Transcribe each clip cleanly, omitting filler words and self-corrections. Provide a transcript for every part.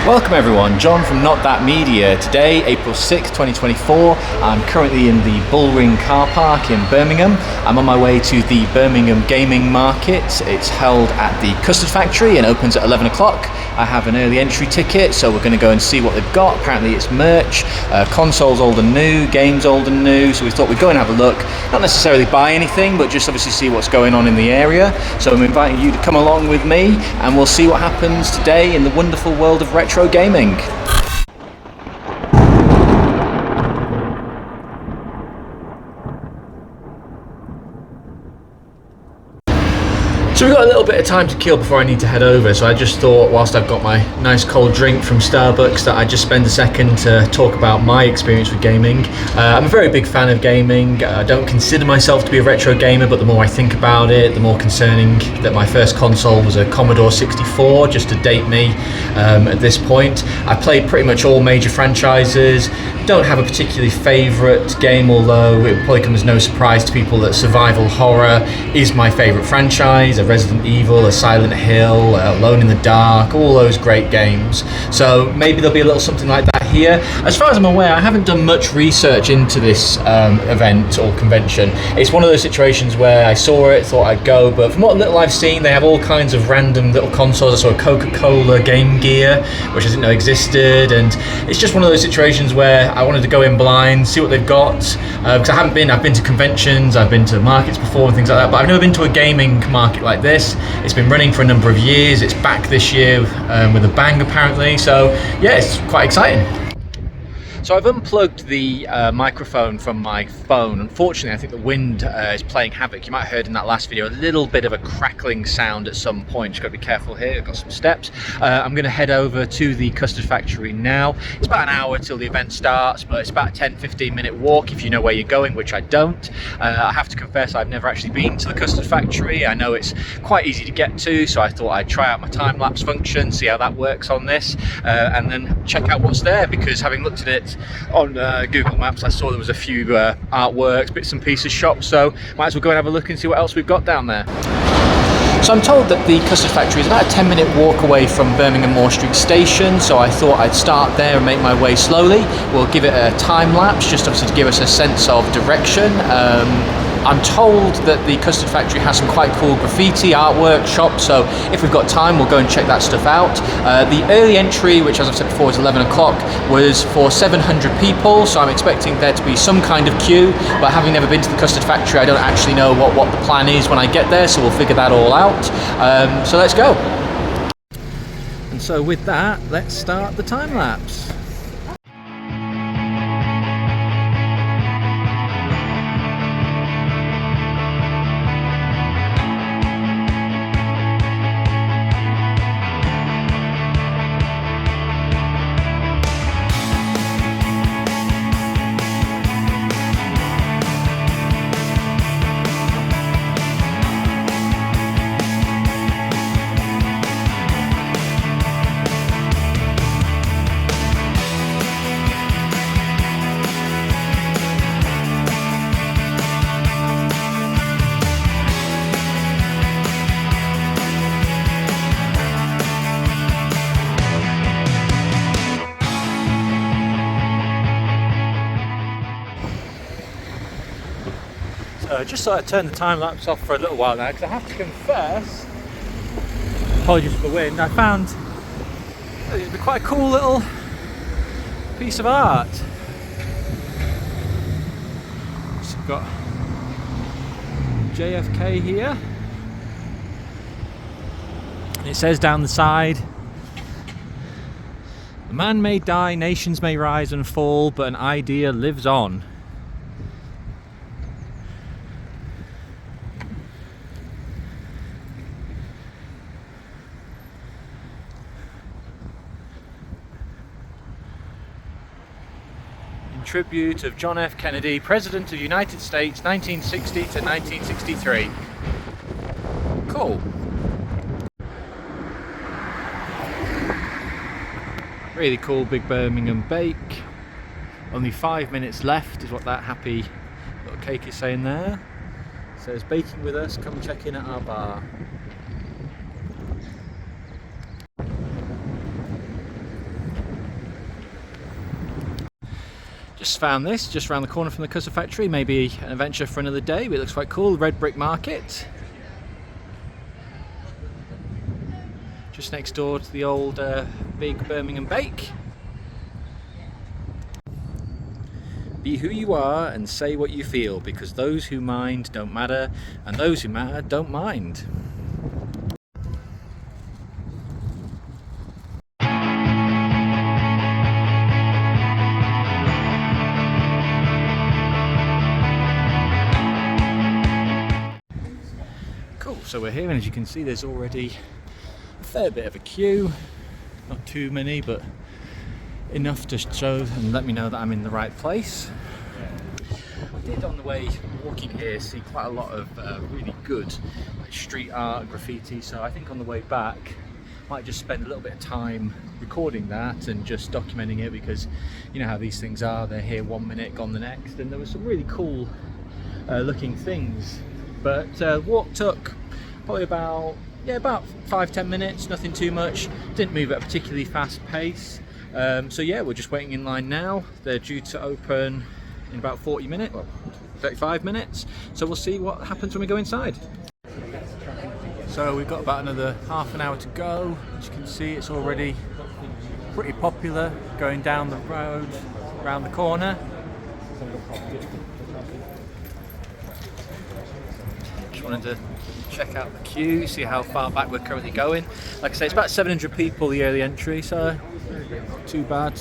Welcome everyone, John from Not That Media. Today, April 6th, 2024, I'm currently in the Bullring car park in Birmingham. I'm on my way to the Birmingham Gaming Market. It's held at the Custard factory and opens at 11 o'clock. I have an early entry ticket, so we're going to go and see what they've got. Apparently it's merch, consoles old and new, games old and new, so we thought we'd go and have a look. Not necessarily buy anything, but just obviously see what's going on in the area. So I'm inviting you to come along with me and we'll see what happens today in the wonderful world of retro gaming. So we've got a little bit of time to kill before I need to head over, so I just thought whilst I've got my nice cold drink from Starbucks that I'd just spend a second to talk about my experience with gaming. I'm a very big fan of gaming. I don't consider myself to be a retro gamer, but the more I think about it, the more concerning that my first console was a Commodore 64, just to date me at this point. I played pretty much all major franchises. Don't have a particularly favourite game, although it probably comes as no surprise to people that survival horror is my favourite franchise. A Resident Evil, a Silent Hill, Alone in the Dark, all those great games. So maybe there'll be a little something like that here. As far as I'm aware, I haven't done much research into this event or convention. It's one of those situations where I saw it, thought I'd go, but from what little I've seen, they have all kinds of random little consoles. I saw a Coca-Cola Game Gear, which I didn't know existed, and it's just one of those situations where I wanted to go in blind, see what they've got, because I've been to conventions, I've been to markets before and things like that, but I've never been to a gaming market like this. It's been running for a number of years. It's back this year with a bang apparently, so yeah, it's quite exciting. So I've unplugged the microphone from my phone. Unfortunately, I think the wind is playing havoc. You might have heard in that last video a little bit of a crackling sound at some point. Just got to be careful here. I've got some steps. I'm going to head over to the Custard factory now. It's about an hour till the event starts, but it's about a 10-15 minute walk if you know where you're going, which I don't. I have to confess I've never actually been to the Custard factory. I know it's quite easy to get to, so I thought I'd try out my time-lapse function, see how that works on this, and then check out what's there, because having looked at it on Google Maps, I saw there was a few artworks, bits and pieces shops, so might as well go and have a look and see what else we've got down there. So I'm told that the Custard factory is about a 10-minute walk away from Birmingham Moor Street station, so I thought I'd start there and make my way slowly. We'll give it a time lapse, just obviously to give us a sense of direction. I'm told that the Custard factory has some quite cool graffiti artwork shops, so if we've got time we'll go and check that stuff out. The early entry, which as I've said before is 11 o'clock, was for 700 people, so I'm expecting there to be some kind of queue, but having never been to the Custard factory I don't actually know what the plan is when I get there, so we'll figure that all out. So let's go. And so with that, let's start the time lapse. Just thought I'd turn the time lapse off for a little while now, because I have to confess, apologies for the wind, I found it'd be quite a cool little piece of art. So we've got JFK here, and it says down the side, "A man may die, nations may rise and fall, but an idea lives on." Tribute of John F. Kennedy, President of the United States, 1960 to 1963. Cool. Really cool big Birmingham bake. Only 5 minutes left is what that happy little cake is saying there. It says baking with us, come check in at our bar. Just found this just around the corner from the Custard factory. Maybe an adventure for another day, but it looks quite cool. Red Brick Market, just next door to the old big Birmingham Bake. Be who you are and say what you feel, because those who mind don't matter, and those who matter don't mind. Cool, so we're here, and as you can see there's already a fair bit of a queue. Not too many, but enough to show and let me know that I'm in the right place. I did on the way walking here see quite a lot of really good street art, graffiti, so I think on the way back I might just spend a little bit of time recording that and just documenting it, because you know how these things are, they're here 1 minute, gone the next, and there were some really cool looking things. But walk took probably about 5-10 minutes, nothing too much, didn't move at a particularly fast pace. So yeah, we're just waiting in line now. They're due to open in about 40 minutes, well, 35 minutes. So we'll see what happens when we go inside. So we've got about another half an hour to go. As you can see, it's already pretty popular going down the road, around the corner. Just wanted to check out the queue, see how far back we're currently going. Like I say, it's about 700 people the early entry, so not too bad.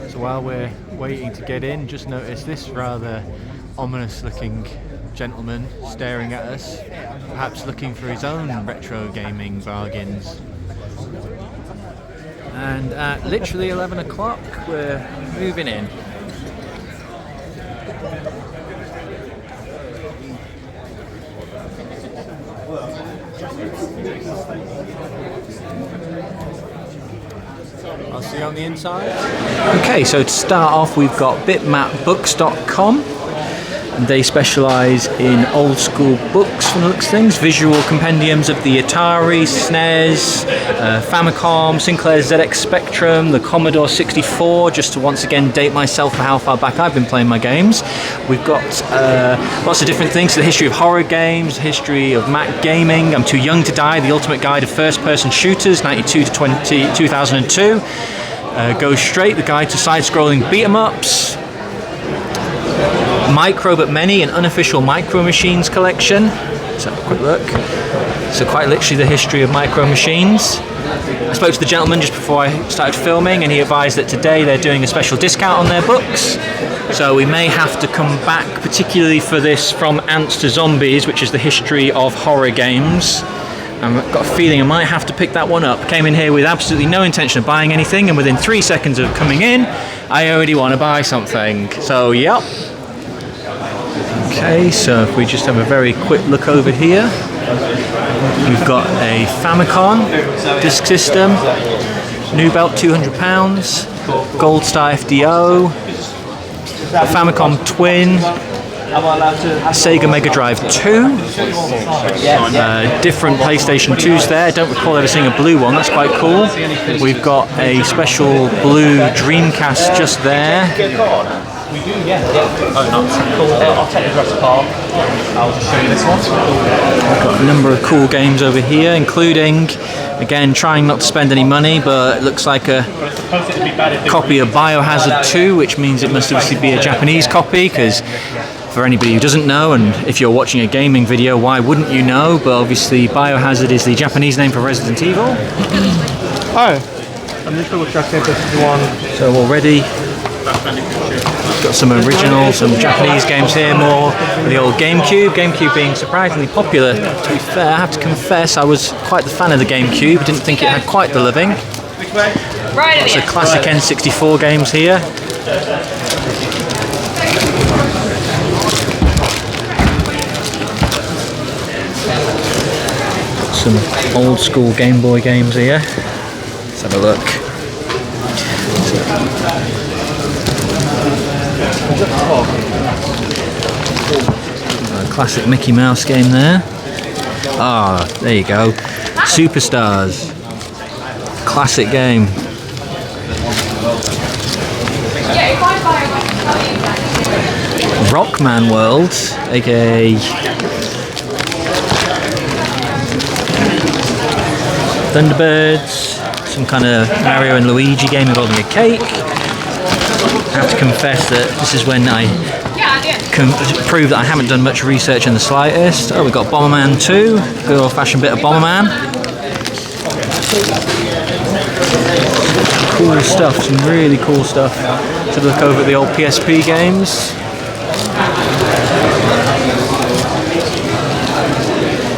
So while we're waiting to get in, just noticed this rather ominous looking gentleman staring at us, perhaps looking for his own retro gaming bargains. And at literally 11 o'clock we're moving in. I'll see you on the inside. Okay, so to start off we've got bitmapbooks.com, and they specialise in old school books from the looks of things, visual compendiums of the Atari, SNES, Famicom, Sinclair ZX Spectrum, the Commodore 64, just to once again date myself for how far back I've been playing my games. We've got lots of different things, the history of horror games, history of Mac gaming, I'm Too Young to Die, the ultimate guide of first-person shooters, 92 to 2002, Go Straight, the guide to side-scrolling beat-em-ups, Micro But Many, an unofficial Micro Machines collection. Let's have a quick look. So quite literally the history of Micro Machines. I spoke to the gentleman just before I started filming, and he advised that today they're doing a special discount on their books. So we may have to come back, particularly for this From Ants to Zombies, which is the history of horror games. I've got a feeling I might have to pick that one up. Came in here with absolutely no intention of buying anything, and within 3 seconds of coming in, I already want to buy something. So yep. Okay, so if we just have a very quick look over here, we've got a Famicom disc system, new belt £200, Gold Star FDO, a Famicom Twin, Sega Mega Drive 2, different PlayStation 2s there. I don't recall ever seeing a blue one, that's quite cool. We've got a special blue Dreamcast just there. We do, yeah. Oh, no. Cool. I'll take the rest apart. I'll just show you this one. We've got a number of cool games over here, including, again, trying not to spend any money, but it looks like a copy of Biohazard 2, which means it must obviously be a Japanese copy, because for anybody who doesn't know, and if you're watching a gaming video, why wouldn't you know? But obviously Biohazard is the Japanese name for Resident Evil. Oh, I'm just double checking if this is one. So already got some original, some Japanese games here, more the old GameCube. GameCube being surprisingly popular. To be fair, I have to confess, I was quite the fan of the GameCube. Didn't think it had quite the living. Lots of classic N64 games here. Some old school Game Boy games here. Let's have a look. A classic Mickey Mouse game there. Ah, there you go. Superstars. Classic game. Rockman World, aka Thunderbirds, some kind of Mario and Luigi game involving a cake. I have to confess that this is when I can prove that I haven't done much research in the slightest. Oh, we've got Bomberman 2, good old fashioned bit of Bomberman. Cool stuff, some really cool stuff. To look over at the old PSP games.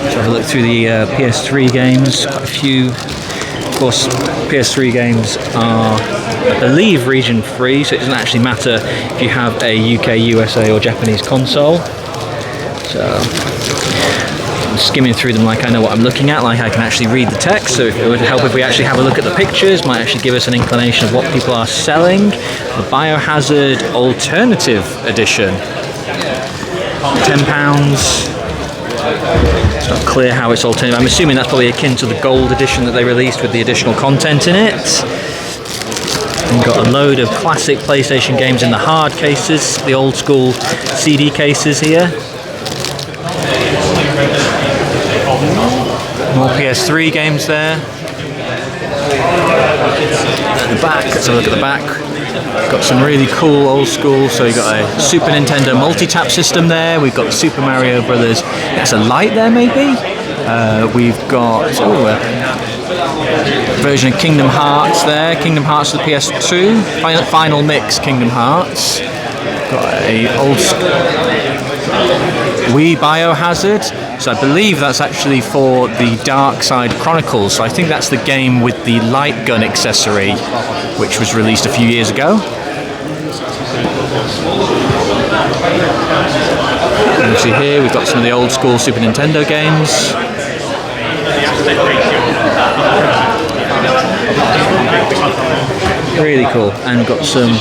Let's have a look through the PS3 games. Quite a few. Of course, PS3 games are, I believe, region free, so it doesn't actually matter if you have a UK, USA or Japanese console. So I'm skimming through them like I know what I'm looking at, like I can actually read the text, so it would help if we actually have a look at the pictures, might actually give us an inclination of what people are selling. The Biohazard Alternative Edition, £10. It's not clear how it's alternative. I'm assuming that's probably akin to the gold edition that they released with the additional content in it. We've got a load of classic PlayStation games in the hard cases, the old school CD cases here. More PS3 games there. At the back, let's have a look at the back. Got some really cool old school, so you've got a Super Nintendo multi-tap system there, we've got the Super Mario Brothers, that's a light there maybe? We've got a version of Kingdom Hearts there, Kingdom Hearts for the PS2, Final Mix Kingdom Hearts. Got a old Wii Biohazard, so I believe that's actually for the Dark Side Chronicles, so I think that's the game with the light gun accessory, which was released a few years ago. You can see here we've got some of the old school Super Nintendo games. Really cool, and we've got some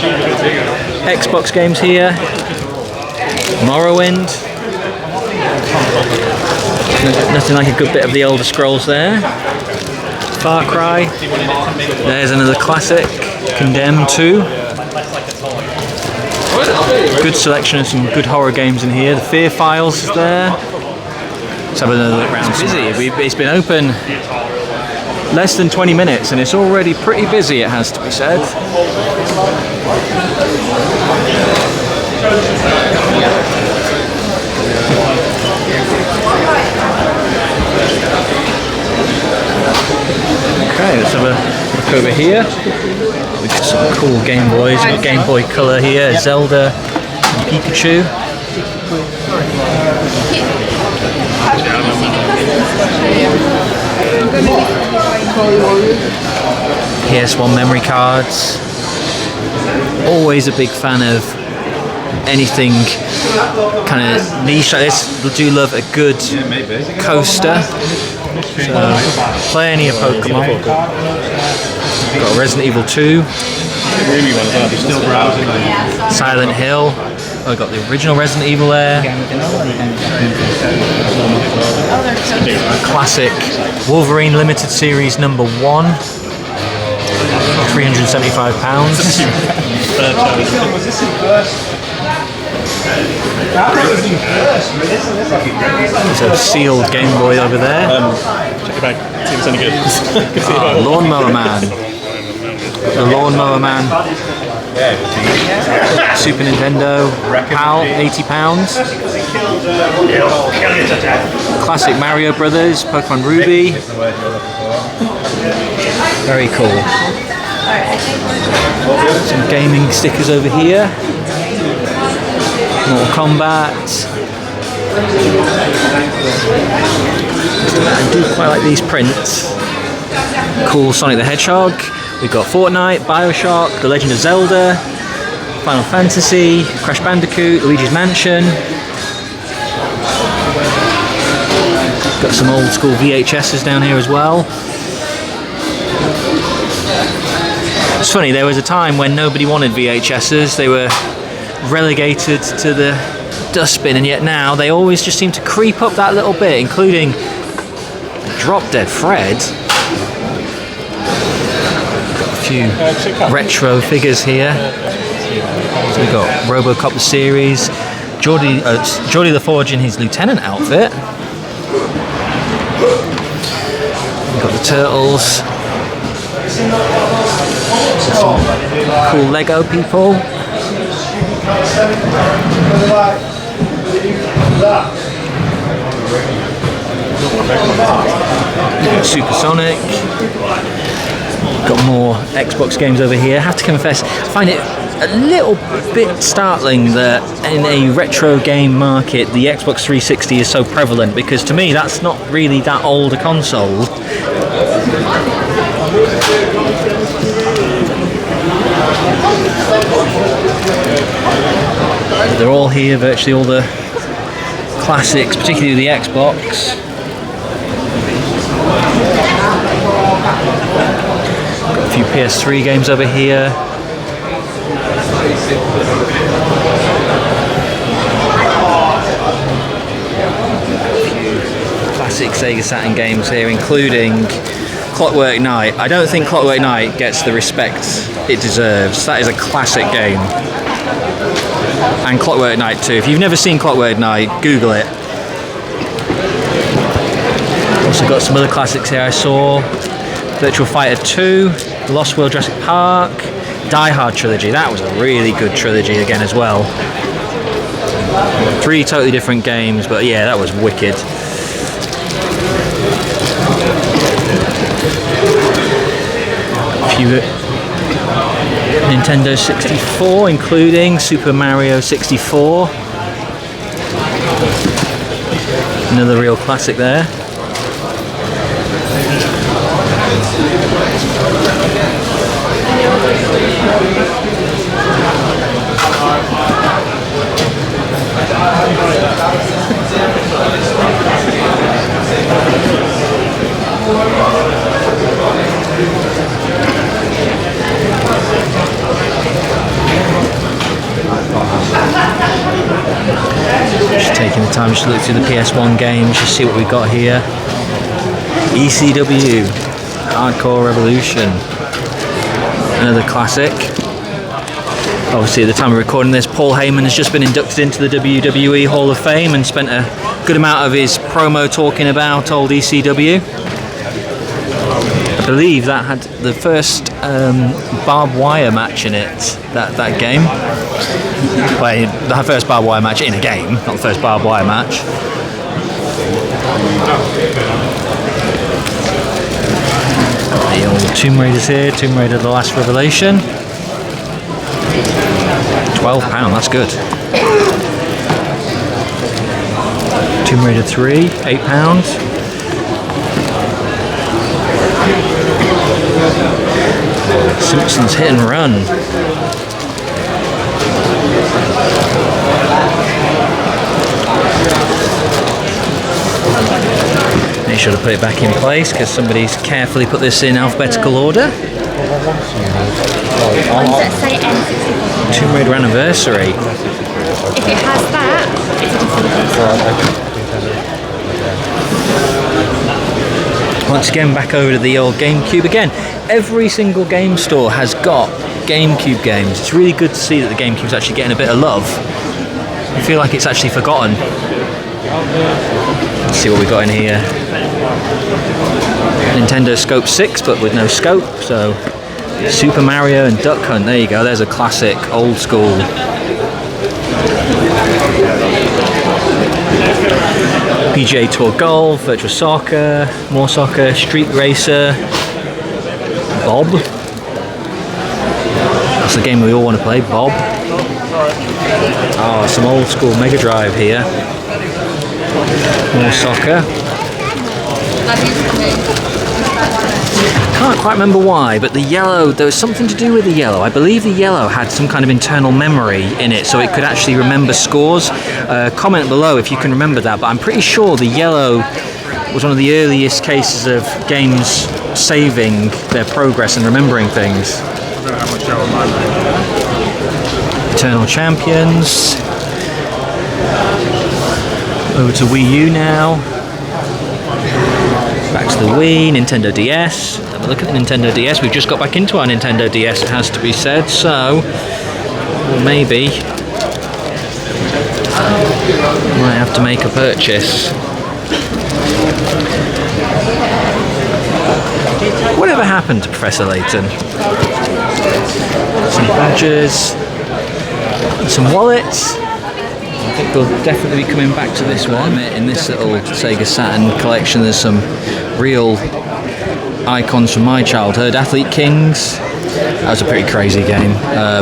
Xbox games here. Morrowind. Nothing like a good bit of the Elder Scrolls there. Far Cry. There's another classic, Condemned 2. Good selection of some good horror games in here. The Fear Files is there. Let's have another look around. It's been open less than 20 minutes and it's already pretty busy, it has to be said. Okay, let's have a look over here. We've got some cool Game Boys. We've got Game Boy Color here, Zelda and Pikachu. PS1 memory cards. Always a big fan of anything kind of niche like this. I do love a good coaster. So, plenty of Pokemon. Got Resident Evil 2. Silent Hill. I got the original Resident Evil there. Classic Wolverine Limited Series number 1. £375. There's a sealed Game Boy over there. Check your bag. See if it's any good. Lawnmower Man. The Lawnmower Man. Super Nintendo. PAL, £80. Classic Mario Brothers. Pokemon Ruby. Very cool. Some gaming stickers over here. Mortal Kombat. I do quite like these prints. Cool Sonic the Hedgehog. We've got Fortnite, Bioshock, The Legend of Zelda, Final Fantasy, Crash Bandicoot, Luigi's Mansion. Got some old school VHSs down here as well. It's funny, there was a time when nobody wanted VHSs. They were relegated to the dustbin, and yet now they always just seem to creep up that little bit, including Drop Dead Fred. Got a few retro figures here. So we've got RoboCop the series, Geordie the Forge in his lieutenant outfit. We've got the turtles. Some cool Lego people. Supersonic. Got more Xbox games over here. I have to confess, I find it a little bit startling that in a retro game market the Xbox 360 is so prevalent, because to me that's not really that old a console. They're all here, virtually all the classics, particularly the Xbox. Got a few PS3 games over here. Classic Sega Saturn games here, including Clockwork Knight. I don't think Clockwork Knight gets the respect it deserves. That is a classic game. And Clockwork Knight 2. If you've never seen Clockwork Knight, Google it. Also got some other classics here I saw. Virtua Fighter 2, Lost World Jurassic Park, Die Hard trilogy. That was a really good trilogy again as well. 3 totally different games, but yeah, that was wicked. A few Nintendo 64, including Super Mario 64. Another real classic there. Just taking the time just to look through the PS1 games, just see what we've got here. ECW, Hardcore Revolution, another classic. Obviously at the time of recording this, Paul Heyman has just been inducted into the WWE Hall of Fame and spent a good amount of his promo talking about old ECW. I believe that had the first barbed wire match in it, that game. Well, the first barbed wire match in a game, not the first barbed wire match. The old Tomb Raiders here, Tomb Raider The Last Revelation. £12, that's good. Tomb Raider 3, £8. Simpsons Hit and Run. Make sure to put it back in place because somebody's carefully put this in alphabetical order. Tomb Raider Anniversary. If it has that, it's a different. Once again, back over to the old GameCube again. Every single game store has got GameCube games. It's really good to see that the GameCube's actually getting a bit of love. I feel like it's actually forgotten. Let's see what we got in here. Nintendo Scope 6, but with no scope, so Super Mario and Duck Hunt. There you go, there's a classic, old school. PGA Tour Golf, Virtual Soccer, more soccer, Street Racer, Bob. That's the game we all want to play, Bob. Oh, some old school Mega Drive here. More soccer. Can't quite remember why, but the yellow, there was something to do with the yellow. I believe the yellow had some kind of internal memory in it, so it could actually remember scores. Comment below if you can remember that, but I'm pretty sure the yellow was one of the earliest cases of games saving their progress and remembering things. Eternal Champions. Over to Wii U now. Back to the Wii, Nintendo DS. Have a look at the Nintendo DS. We've just got back into our Nintendo DS, it has to be said. So, well, maybe Might have to make a purchase. Whatever happened to Professor Layton? Some badges, some wallets. I think we'll definitely be coming back to this one. In this little Sega Saturn collection, there's some real icons from my childhood. Athlete Kings, that was a pretty crazy game.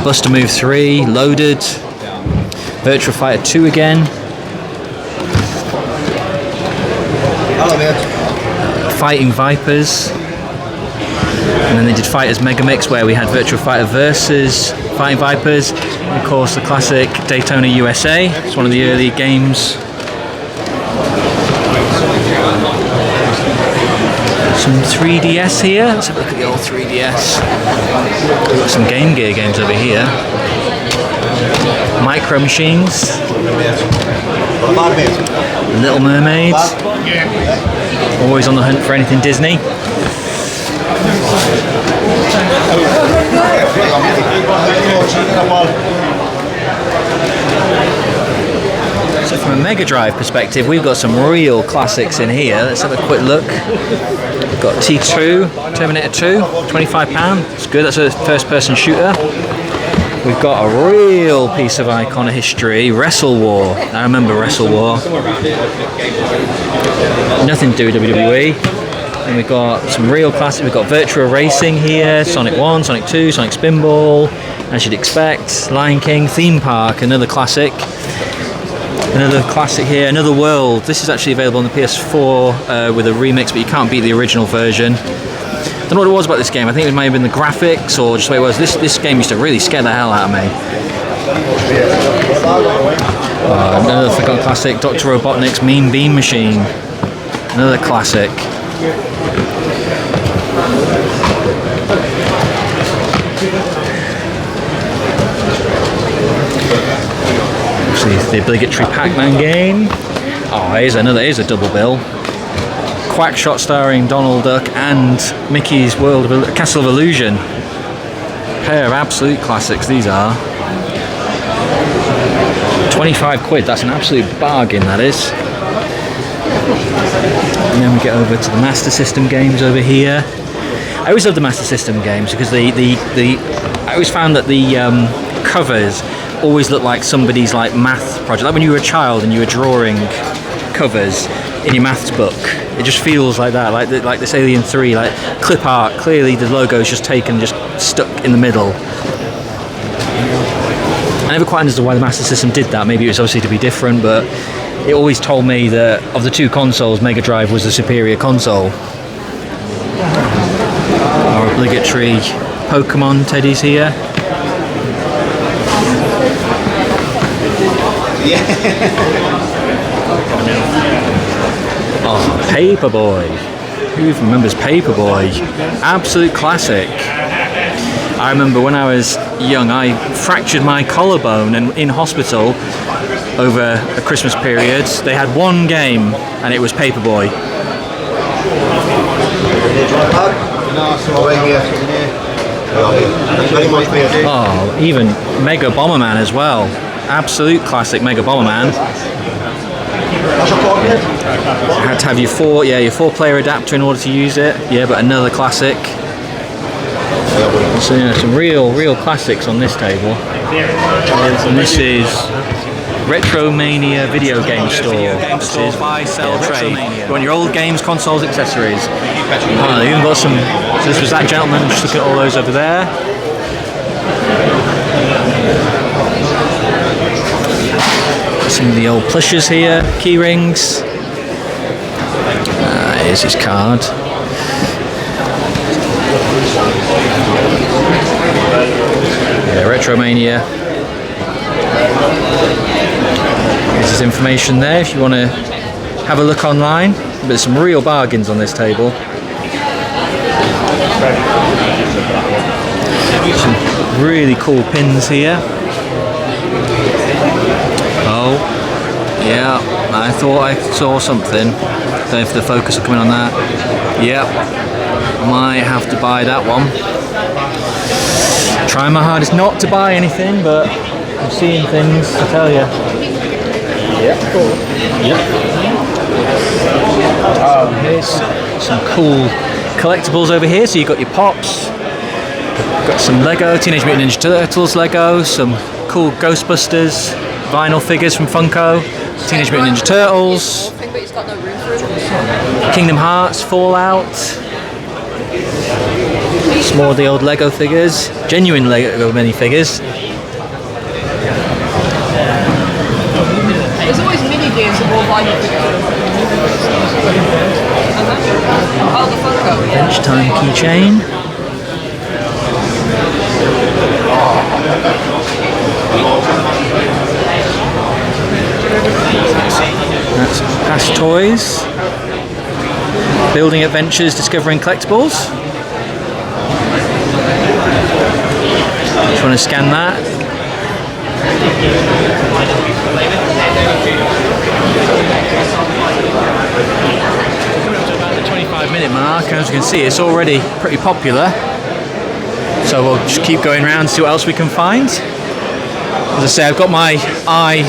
Buster Move 3, Loaded, Virtua Fighter 2 again. Fighting Vipers. And then they did Fighters Megamix, where we had Virtua Fighter versus Fighting Vipers. And of course, the classic Daytona USA. It's one of the early games. Some 3DS here. Let's have a look at the old 3DS. Got some Game Gear games over here. Micro Machines. Little Mermaids. Always on the hunt for anything Disney. So from a Mega Drive perspective, we've got some real classics in here. Let's have a quick look. We've got T2, Terminator 2, £25. It's good, that's a first-person shooter. We've got a real piece of icon of history, Wrestle War. I remember Wrestle War. Nothing to do with WWE. And we've got some real classics. We've got Virtua Racing here, Sonic 1, Sonic 2, Sonic Spinball, as you'd expect, Lion King, Theme Park, another classic. Another classic here, Another World. This is actually available on the PS4 with a remix, but you can't beat the original version. Don't know what it was about this game. I think it may have been the graphics or just the way it was. This game used to really scare the hell out of me. Another forgotten classic, Dr. Robotnik's Mean Bean Machine. Another classic. Obviously, the obligatory Pac-Man game. Oh, here's a double bill. Quackshot starring Donald Duck and Mickey's Castle of Illusion. Pair of absolute classics these are. 25 quid, that's an absolute bargain, that is. And then we get over to the Master System games over here. I always loved the Master System games because I always found that the covers always looked like somebody's like math project. Like when you were a child and you were drawing covers in your maths book, it just feels like that, like this Alien 3, like clip art. Clearly the logo is just taken, just stuck in the middle. I never quite understood why the Master System did that. Maybe it was obviously to be different, but it always told me that of the two consoles, Mega Drive was the superior console. Our obligatory Pokemon teddies here. Oh, Paperboy. Who remembers Paperboy? Absolute classic. I remember when I was young, I fractured my collarbone, and in hospital over a Christmas period, they had one game, and it was Paperboy. Oh, even Mega Bomberman as well. Absolute classic Mega Bomberman. Had to have your four-player adapter in order to use it. Yeah, but another classic. So yeah, some real classics on this table. And this is Retromania Video Game Store. This is buy, sell, trade. You want your old games, consoles, accessories. Oh, they even got some. So this was that gentleman. Just look at all those over there. Some of the old plushes here, key rings. Here's his card. Yeah, Retromania. Here's his information there if you want to have a look online. There's some real bargains on this table. Some really cool pins here. Oh, yeah, I thought I saw something. Don't know if the focus will come in on that. Yep, might have to buy that one. Trying my hardest not to buy anything, but I'm seeing things, I tell you. Here's some cool collectibles over here. So you've got your Pops, got some Lego, Teenage Mutant Ninja Turtles Lego, some cool Ghostbusters vinyl figures from Funko, Teenage Mutant Ninja Turtles, Kingdom Hearts, Fallout, some more of the old Lego figures, genuine Lego minifigures. There's always mini games of all vinyl figures. Oh, the Funko. Bench time keychain. That's past toys. Building adventures, discovering collectibles. Just want to scan that. Coming up to about the 25-minute mark. As you can see, it's already pretty popular. So we'll just keep going around and see what else we can find. As I say, I've got my eye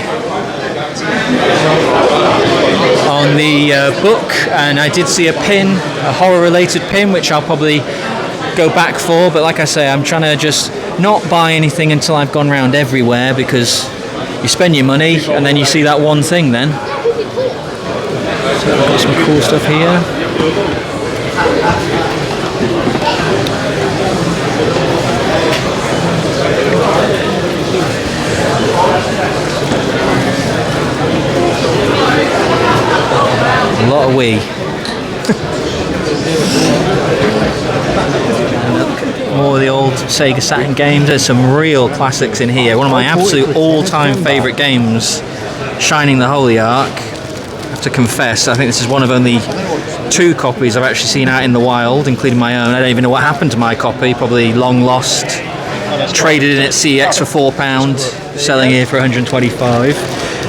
on the book, and I did see a pin, a horror-related pin, which I'll probably go back for. But like I say, I'm trying to just not buy anything until I've gone round everywhere, because you spend your money and then you see that one thing then. So I've got some cool stuff here. A lot of Wii. More of the old Sega Saturn games. There's some real classics in here. One of my absolute all-time favourite games, Shining the Holy Ark. I have to confess, I think this is one of only 2 copies I've actually seen out in the wild, including my own. I don't even know what happened to my copy, probably long lost. Traded in at CX for £4, selling here for 125.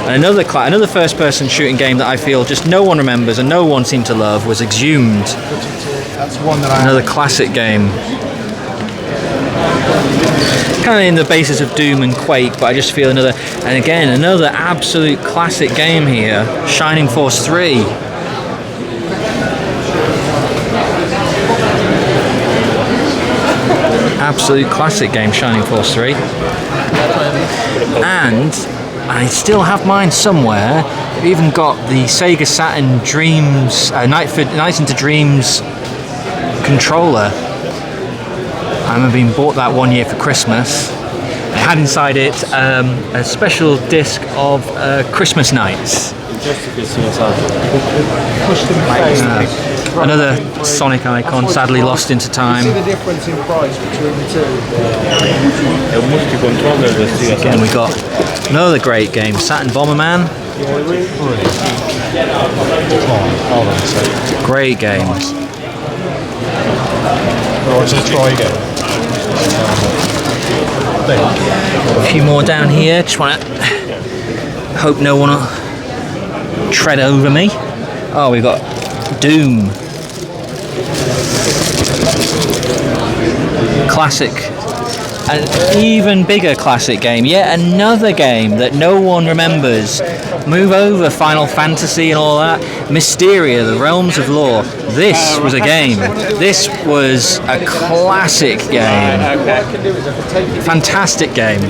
And another first-person shooting game that I feel just no one remembers and no one seemed to love was Exhumed. That's one that Another classic game. Kind of in the basis of Doom and Quake, but I just feel another absolute classic game here, Shining Force 3. Absolute classic game, Shining Force 3. And I still have mine somewhere. I've even got the Sega Saturn Dreams, Night into Dreams controller. I remember being bought that one year for Christmas. It had inside it a special disc of Christmas Nights. Another Sonic icon, sadly lost into time. See the difference in price between the two. Again, we got another great game, Saturn Bomberman. Great game. A few more down here. Just want to hope no one will tread over me. Oh, we've got Doom. Classic. An even bigger classic game. Yet another game that no one remembers. Move over Final Fantasy and all that. Mysteria, the Realms of Lore. This was a game. This was a classic game. Fantastic game.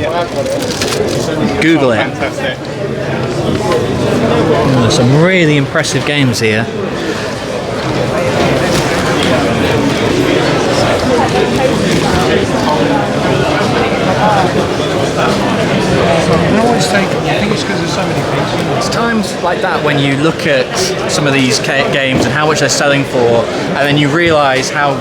Google it. Some really impressive games here. It's times like that when you look at some of these games and how much they're selling for, and then you realise how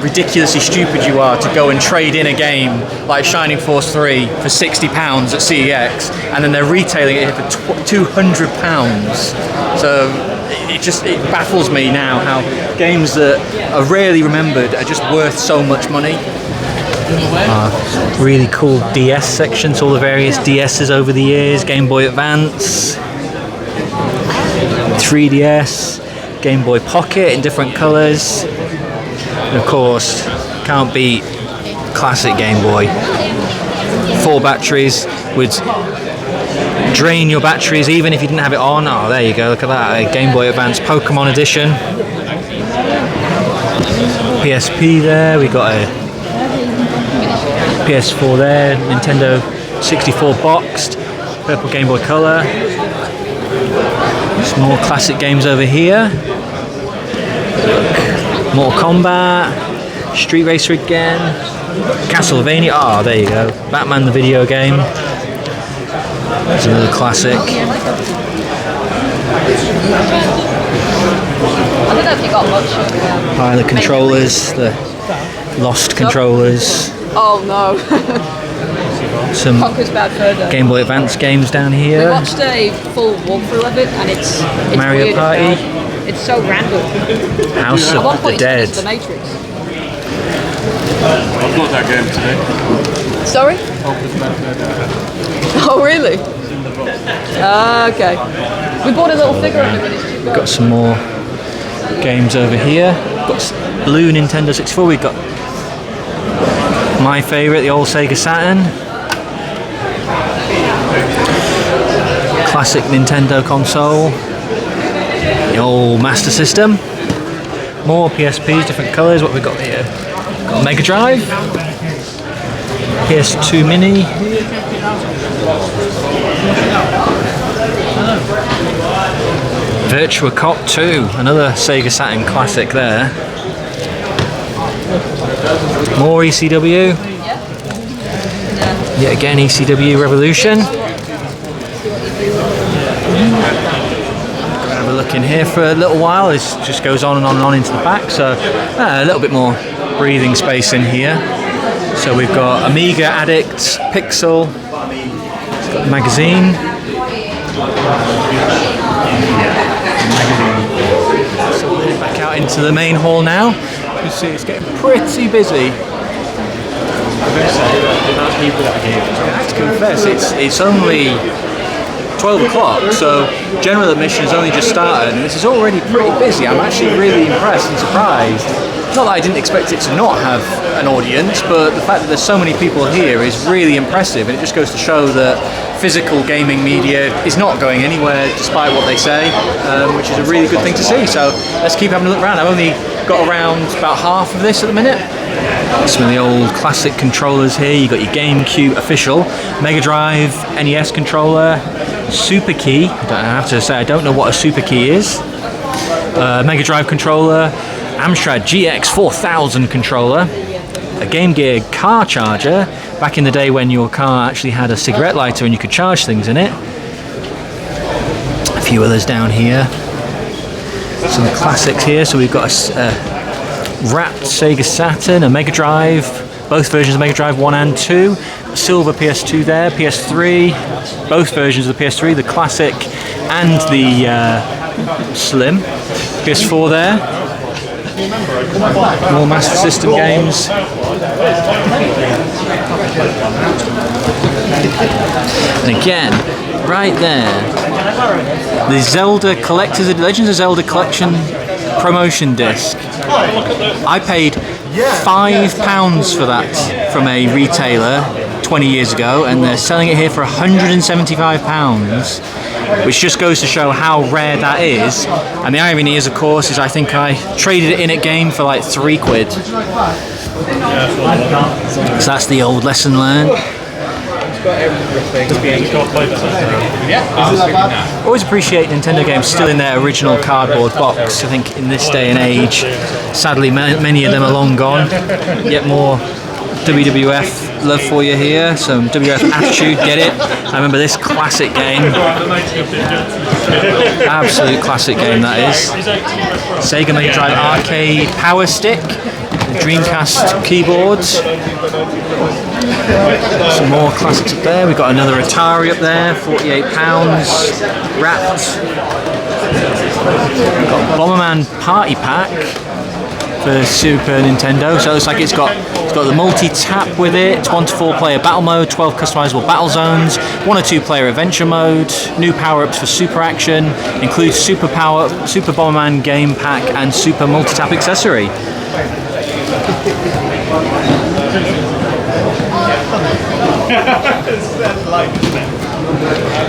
ridiculously stupid you are to go and trade in a game like Shining Force 3 for £60 at CEX, and then they're retailing it for £200. So it baffles me now how games that are rarely remembered are just worth so much money. Really cool DS sections, all the various DSs over the years, Game Boy Advance, 3DS, Game Boy Pocket in different colours, and of course, can't beat classic Game Boy. 4 batteries with drain your batteries even if you didn't have it on. Oh, there you go, look at that, a Game Boy Advance Pokemon Edition. PSP there, we got a PS4 there, Nintendo 64 boxed, purple Game Boy Color. Some more classic games over here. Look, Mortal Kombat, Street Racer again, Castlevania, oh there you go, Batman the video game. There's another classic. I don't know if you got much of The controllers, the lost controllers. Oh no. Some Conker's Bad Fur Day. Game Boy Advance games down We here. watched a full walkthrough of it, and it's Mario weird Party. as hell. It's so random. House At one of the point, Dead. it's the Matrix. I've got that game today. Sorry? Oh really? Okay. We bought a little figure of it, but it's too big. Got some more games over here. Got blue Nintendo 64. We've got my favourite, the old Sega Saturn. Classic Nintendo console. The old Master System. More PSPs, different colours. What have we got here? Got Mega Drive. PS2 Mini. Virtua Cop 2, another Sega Saturn classic there. More ECW. Yet again ECW Revolution. Have a look in here for a little while. This just goes on and on and on into the back, so a little bit more breathing space in here. So we've got Amiga Addict, Pixel, it's got the magazine. So we're heading back out into the main hall now. You can see it's getting pretty busy. I have to confess, it's only 12 o'clock, so general admission has only just started and this is already pretty busy. I'm actually really impressed and surprised. Not that I didn't expect it to not have an audience, but the fact that there's so many people here is really impressive, and it just goes to show that physical gaming media is not going anywhere despite what they say, which is a really good thing to see. So let's keep having a look around. I've only got around about half of this at the minute. Some of the old classic controllers here. You've got your GameCube official, Mega Drive, NES controller, Super Key. I have to say I don't know what a Super Key is. Mega Drive controller, Amstrad GX 4000 controller, a Game Gear car charger, back in the day when your car actually had a cigarette lighter and you could charge things in it. A few others down here. Some classics here. So we've got a wrapped Sega Saturn, a Mega Drive, both versions of Mega Drive 1 and 2, silver PS2 there, PS3, both versions of the PS3, the classic and the slim, PS4 there. More Master System games. And again, right there, the Zelda Collector's Legends of Zelda Collection promotion disc. I paid £5 for that from a retailer 20 years ago, and they're selling it here for £175, which just goes to show how rare that is. And the irony is, of course, is I think I traded it in at game for like £3. So that's the old lesson learned. Always appreciate Nintendo games still in their original cardboard box. I think in this day and age, sadly many of them are long gone. Yet more WWF love for you here. Some WWF Attitude, get it? I remember this classic game. Absolute classic game that is. Sega Mega Drive Arcade Power Stick, Dreamcast keyboards. Some more classics up there. We've got another Atari up there, £48, wrapped. We've got Bomberman Party Pack for Super Nintendo. So it looks like it's got the multi-tap with it. It's 1 to 4 player battle mode, 12 customizable battle zones, 1 or 2 player adventure mode, new power-ups for Super Action, includes Super Bomberman game pack and Super multi-tap accessory.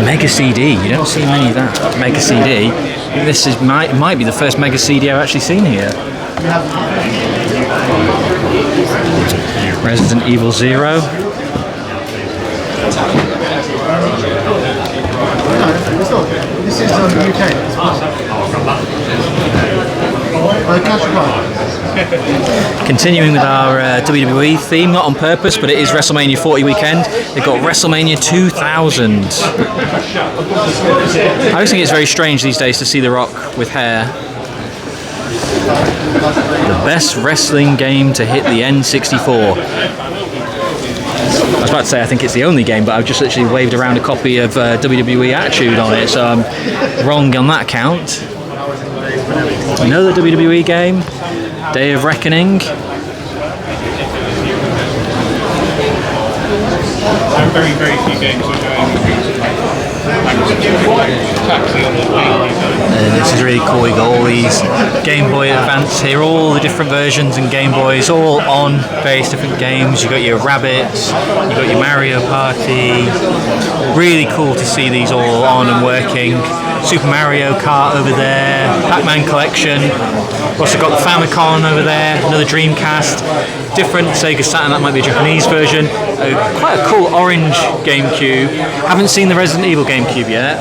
Mega CD. You don't see many of that. Mega CD. I think this is might be the first Mega CD I've actually seen here. Resident Evil 0. This is on the UK. Continuing with our WWE theme, not on purpose, but it is WrestleMania 40 weekend. They've got WrestleMania 2000. I always think it's very strange these days to see The Rock with hair. The best wrestling game to hit the N64. I was about to say I think it's the only game, but I've just literally waved around a copy of WWE Attitude on it, so I'm wrong on that count. Another WWE game, Day of Reckoning. Very, very few games are This is really cool. You got all these Game Boy Advance here, all the different versions and Game Boys, all on various different games. You got your Rabbids, you got your Mario Party. Really cool to see these all on and working. Super Mario Kart over there, Pac-Man Collection. We've also got the Famicom over there, another Dreamcast, different Sega Saturn, that might be a Japanese version. Quite a cool orange GameCube. Haven't seen the Resident Evil GameCube yet.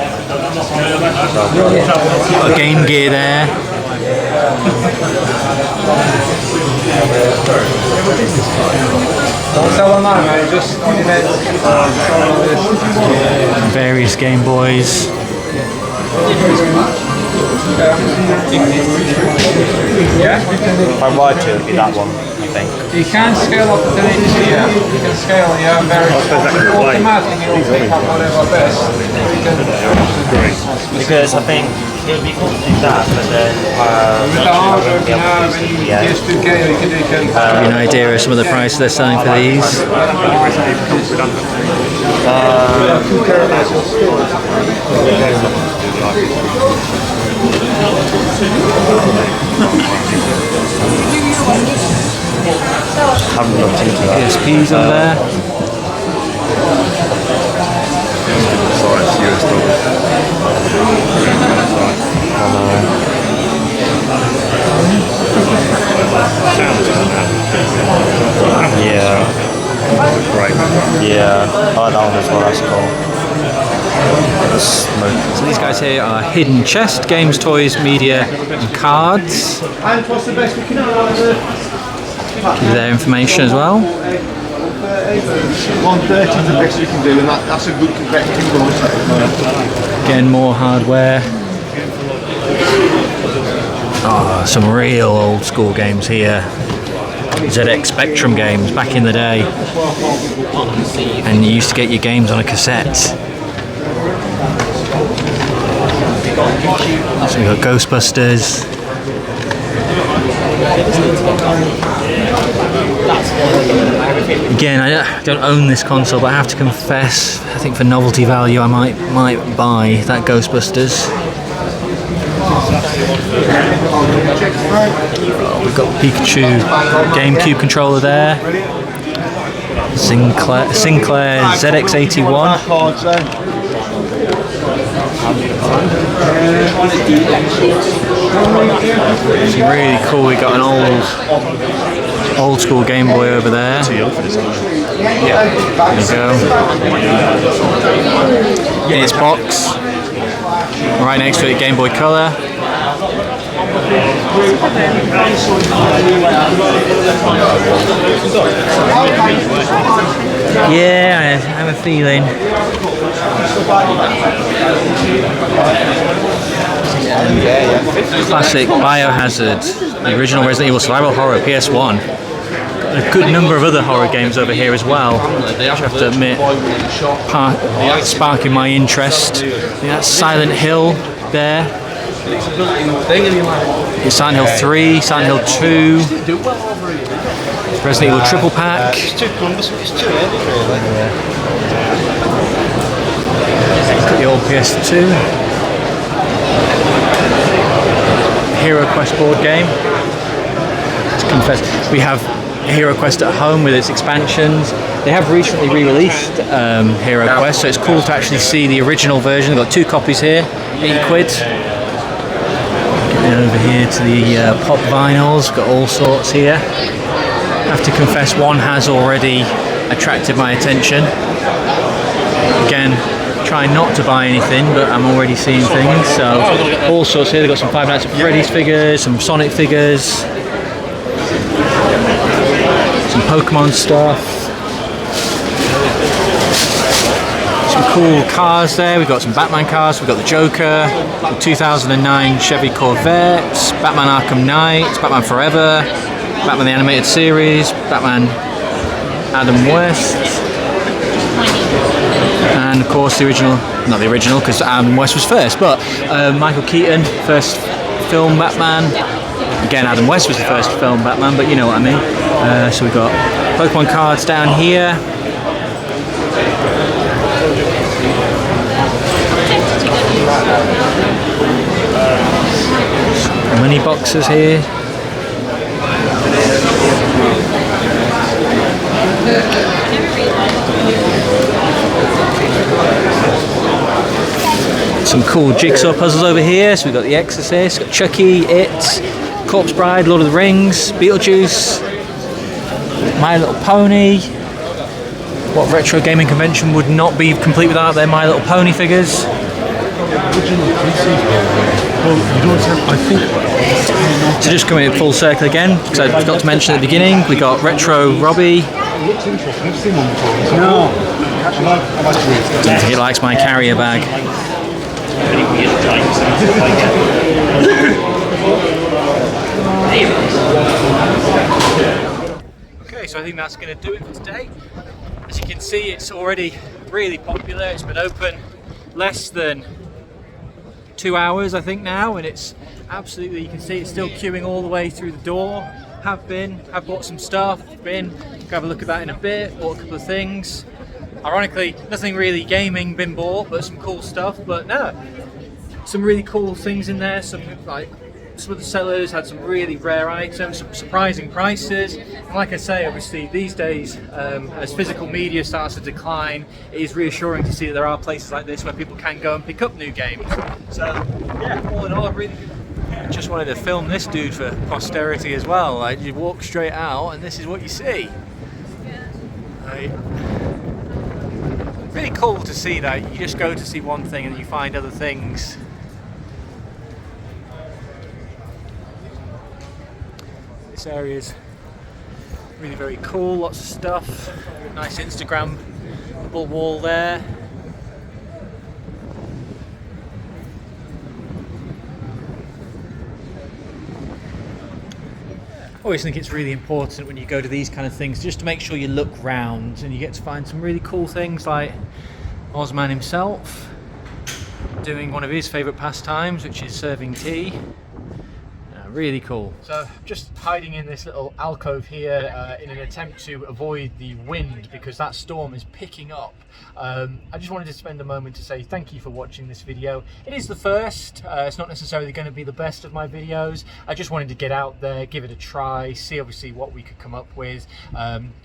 Got a Game Gear there. Don't sell online, mate. Just on your head. Various Game Boys. Yeah? If I were to, it'd be that one, I think. You can scale up the deletes here. You can scale, yeah, very automatically it will pick up whatever best. Because I think it would be cool to do that, but then With the hardware you have, and you use 2K, you can do Give you an idea of some of the prices they're selling for these. haven't looked into that. PSPs on there. Yeah. Right. Yeah. I like that one as well, that's cool. So these guys here are Hidden Chest, Games, Toys, Media and Cards. And what's the best we can do? Give you their information as well. 130 is the best we can do, and that's a good competitive one. Again, more hardware. Oh, some real old school games here. ZX Spectrum games back in the day. And you used to get your games on a cassette. So we got Ghostbusters. Again, I don't own this console, but I have to confess, I think for novelty value I might buy that Ghostbusters. Oh, we've got Pikachu GameCube controller there. Sinclair ZX81. It's really cool. We got an old school Game Boy over there. There you go. In its box. Right next to it, Game Boy Color. Yeah, I have a feeling. Classic Biohazard, the original Resident Evil Survival Horror, PS1. A good number of other horror games over here as well, I have to admit, sparking my interest. That's Silent Hill there. It's Silent Hill 3, Silent Hill 2, Resident Evil Triple Pack. The old PS2. Hero Quest board game. To confess, we have Hero Quest at home with its expansions. They have recently re-released Hero Quest, so it's cool to actually see the original version. I've got 2 copies here, 80 quid. Getting over here to the pop vinyls, got all sorts here. I have to confess, one has already attracted my attention. Again, try not to buy anything, but I'm already seeing things, so all sorts here. They've got some Five Nights at Freddy's figures, some Sonic figures, some Pokemon stuff, some cool cars there. We've got some Batman cars, we've got the Joker, the 2009 Chevy Corvette, Batman Arkham Knight, Batman Forever, Batman the Animated Series, Batman Adam West, and of course the original, not the original because Adam West was first, but Michael Keaton, first film Batman. Again, Adam West was the first film Batman, but you know what I mean. So we've got Pokemon cards down here. Money boxes here. Some cool jigsaw puzzles over here. So we've got The Exorcist, got Chucky, It, Corpse Bride, Lord of the Rings, Beetlejuice, My Little Pony. What retro gaming convention would not be complete without their My Little Pony figures? So just coming in full circle again, because I forgot to mention at the beginning, we got Retro Robbie. He likes my carrier bag. Okay, so I think that's going to do it for today. As you can see, it's already really popular. It's been open less than 2 hours, I think now, and it's absolutely, you can see it's still queuing all the way through the door. Have bought some stuff, go have a look at that in a bit, bought a couple of things. Ironically, nothing really gaming been bought, but some cool stuff. But no, some really cool things in there. Some of the sellers had some really rare items, some surprising prices. And like I say, obviously these days, as physical media starts to decline, it is reassuring to see that there are places like this where people can go and pick up new games. So yeah, all in all, I really just wanted to film this dude for posterity as well. Like, you walk straight out and this is what you see. Right. Really cool to see that you just go to see one thing and you find other things. This area is really very cool, lots of stuff. Nice Instagrammable wall there. I always think it's really important when you go to these kind of things just to make sure you look round and you get to find some really cool things, like Ozman himself doing one of his favourite pastimes, which is serving tea. Really cool. So just hiding in this little alcove here in an attempt to avoid the wind because that storm is picking up. I just wanted to spend a moment to say thank you for watching this video. It is the first, it's not necessarily going to be the best of my videos. I just wanted to get out there, give it a try, see obviously what we could come up with,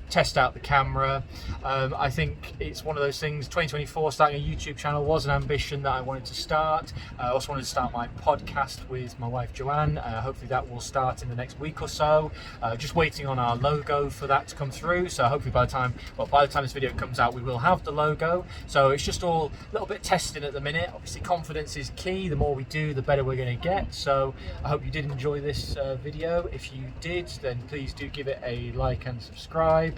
test out the camera. I think it's one of those things, 2024, starting a YouTube channel was an ambition that I wanted to start. I also wanted to start my podcast with my wife Joanne. Hopefully that will start in the next week or so. Just waiting on our logo for that to come through, so hopefully by the time this video comes out we will have the logo. So it's just all a little bit testing at the minute. Obviously confidence is key. The more we do, the better we're going to get. So I hope you did enjoy this video. If you did, then please do give it a like and subscribe.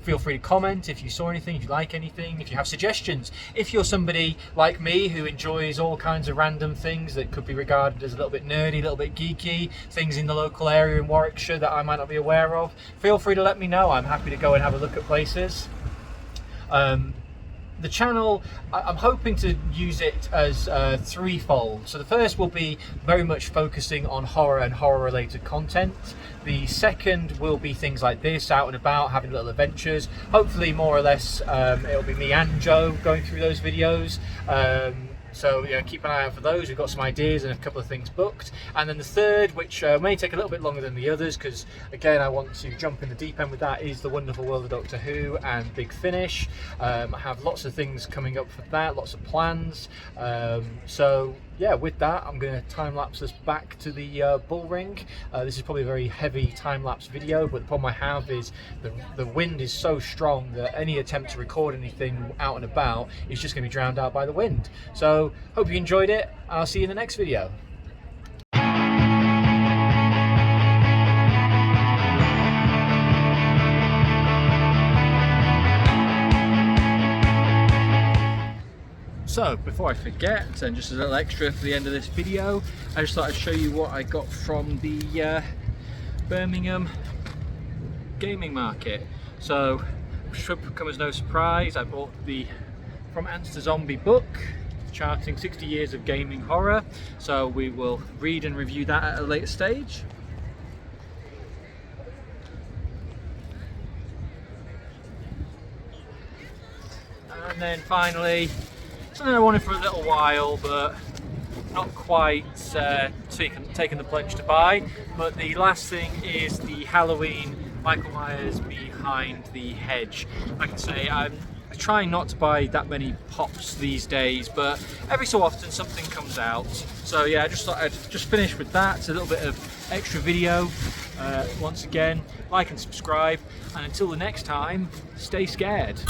Feel free to comment if you saw anything, if you like anything, if you have suggestions. If you're somebody like me who enjoys all kinds of random things that could be regarded as a little bit nerdy, a little bit geeky, things in the local area in Warwickshire that I might not be aware of, feel free to let me know. I'm happy to go and have a look at places. The channel, I'm hoping to use it as threefold. So the first will be very much focusing on horror and horror related content. The second will be things like this, out and about, having little adventures. Hopefully more or less it'll be me and Joe going through those videos. So yeah, keep an eye out for those. We've got some ideas and a couple of things booked. And then the third, which may take a little bit longer than the others, because again I want to jump in the deep end with that, is The Wonderful World of Doctor Who and Big Finish. I have lots of things coming up for that, lots of plans. So yeah, with that, I'm going to time lapse us back to the bull ring. This is probably a very heavy time lapse video, but the problem I have is the wind is so strong that any attempt to record anything out and about is just going to be drowned out by the wind. So hope you enjoyed it. I'll see you in the next video. So before I forget, and just a little extra for the end of this video, I just thought I'd show you what I got from the Birmingham Gaming Market. So should come as no surprise, I bought the From Ants to Zombie book, charting 60 years of gaming horror. So we will read and review that at a later stage. And then finally, something I wanted for a little while, but not quite taken the plunge to buy. But the last thing is the Halloween Michael Myers Behind the Hedge. Like I say, I'm trying not to buy that many pops these days, but every so often something comes out. So yeah, I just thought I'd just finish with that. It's a little bit of extra video. Once again, like and subscribe, and until the next time, stay scared.